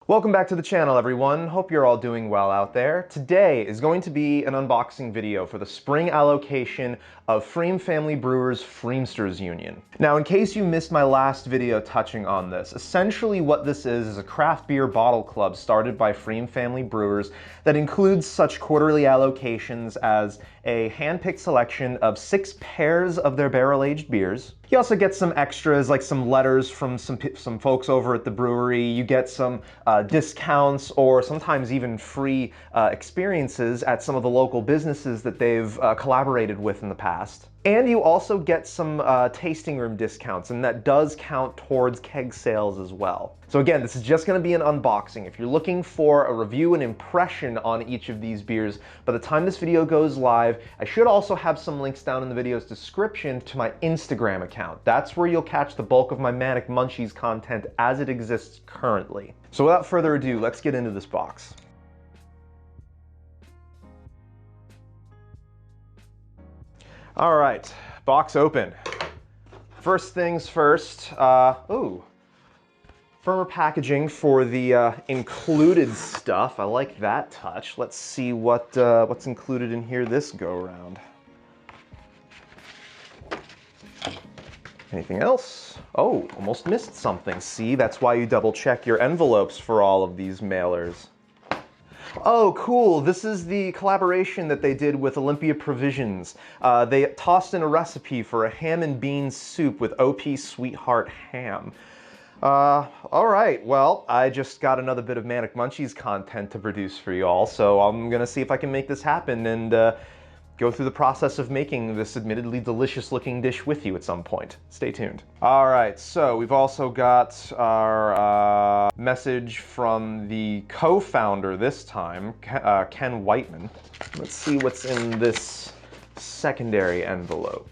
Welcome back to the channel, everyone. Hope you're all doing well out there. Today is going to be an unboxing video for the spring allocation of Frame Family Brewers Freemsters Union. Now, in case you missed my last video touching on this, essentially what this is a craft beer bottle club started by Frame Family Brewers that includes such quarterly allocations as a hand-picked selection of 6 pairs of their barrel-aged beers. You also get some extras like some letters from some folks over at the brewery. You get some discounts or sometimes even free experiences at some of the local businesses that they've collaborated with in the past. And you also get some tasting room discounts, and that does count towards keg sales as well. So again, this is just going to be an unboxing. If you're looking for a review and impression on each of these beers, by the time this video goes live, I should also have some links down in the video's description to my Instagram account. That's where you'll catch the bulk of my Manic Munchies content as it exists currently. So without further ado, let's get into this box. All right, box open. First things first, firmer packaging for the included stuff. I like that touch. Let's see what's included in here this go around. Anything else? Oh, almost missed something. See, that's why you double check your envelopes for all of these mailers. Oh, cool. This is the collaboration that they did with Olympia Provisions. They tossed in a recipe for a ham and beans soup with OP Sweetheart ham. All right, well, I just got another bit of Manic Munchies content to produce for you all, so I'm gonna see if I can make this happen and go through the process of making this admittedly delicious looking dish with you at some point. Stay tuned. All right, so we've also got our message from the co-founder this time, Ken Whiteman. Let's see what's in this secondary envelope.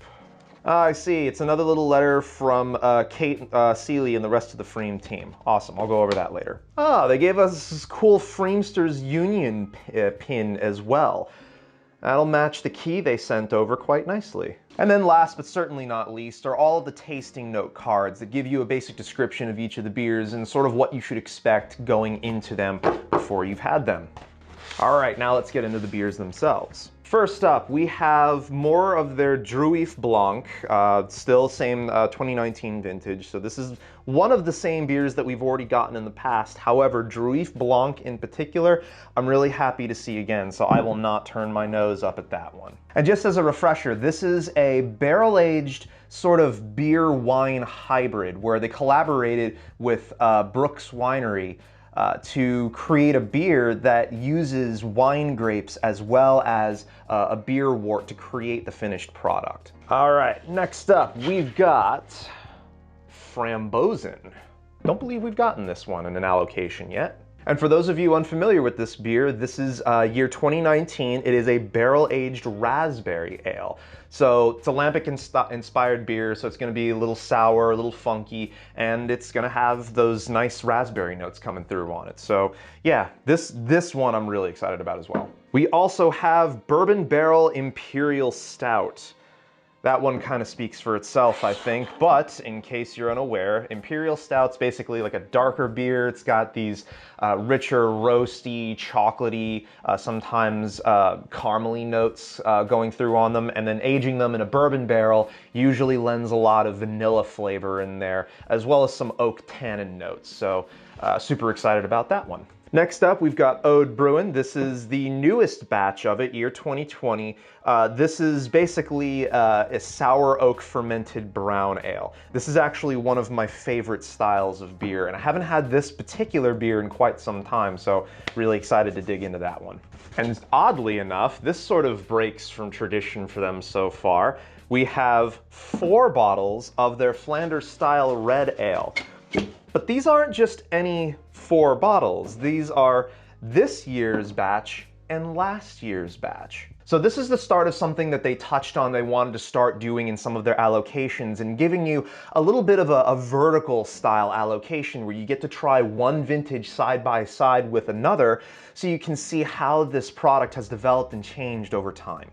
I see, it's another little letter from Kate Seeley and the rest of the Freem team. Awesome, I'll go over that later. They gave us this cool Freemsters Union pin as well. That'll match the key they sent over quite nicely. And then last but certainly not least are all of the tasting note cards that give you a basic description of each of the beers and sort of what you should expect going into them before you've had them. All right, now let's get into the beers themselves. First up, we have more of their Druif Blanc, still same 2019 vintage. So this is one of the same beers that we've already gotten in the past. However, Druif Blanc in particular, I'm really happy to see again, so I will not turn my nose up at that one. And just as a refresher, this is a barrel-aged sort of beer-wine hybrid where they collaborated with Brooks Winery to create a beer that uses wine grapes as well as a beer wort to create the finished product. All right, next up we've got Frambozen. Don't believe we've gotten this one in an allocation yet. And for those of you unfamiliar with this beer, this is year 2019. It is a barrel-aged raspberry ale. So it's a lambic-inspired beer, so it's going to be a little sour, a little funky, and it's going to have those nice raspberry notes coming through on it. So yeah, this one I'm really excited about as well. We also have Bourbon Barrel Imperial Stout. That one kind of speaks for itself, I think, but in case you're unaware, Imperial Stout's basically like a darker beer. It's got these richer, roasty, chocolatey, sometimes caramely notes going through on them, and then aging them in a bourbon barrel usually lends a lot of vanilla flavor in there, as well as some oak tannin notes, so super excited about that one. Next up, we've got Oud Bruin. This is the newest batch of it, year 2020. This is basically a sour oak fermented brown ale. This is actually one of my favorite styles of beer, and I haven't had this particular beer in quite some time, so really excited to dig into that one. And oddly enough, this sort of breaks from tradition for them so far. We have 4 bottles of their Flander style red ale. But these aren't just any 4 bottles. These are this year's batch and last year's batch. So this is the start of something that they touched on they wanted to start doing in some of their allocations and giving you a little bit of a vertical style allocation where you get to try one vintage side by side with another so you can see how this product has developed and changed over time.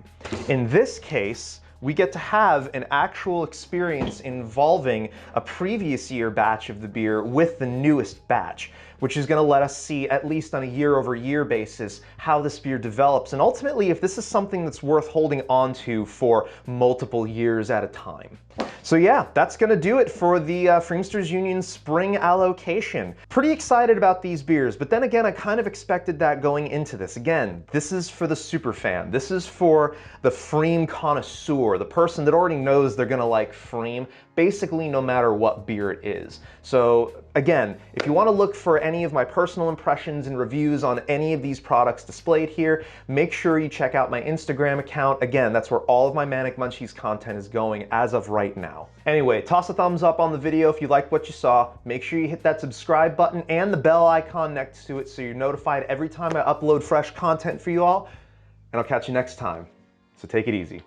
In this case, we get to have an actual experience involving a previous year batch of the beer with the newest batch, which is going to let us see, at least on a year-over-year basis, how this beer develops, and ultimately if this is something that's worth holding on to for multiple years at a time. So yeah, that's going to do it for the Freemsters Union Spring Allocation. Pretty excited about these beers, but then again, I kind of expected that going into this. Again, this is for the superfan. This is for the Freem connoisseur, the person that already knows they're going to like Freem, basically no matter what beer it is. So again, if you want to look for any of my personal impressions and reviews on any of these products displayed here, make sure you check out my Instagram account. Again, that's where all of my Manic Munchies content is going as of right now. Anyway, toss a thumbs up on the video if you liked what you saw. Make sure you hit that subscribe button and the bell icon next to it so you're notified every time I upload fresh content for you all. And I'll catch you next time. So take it easy.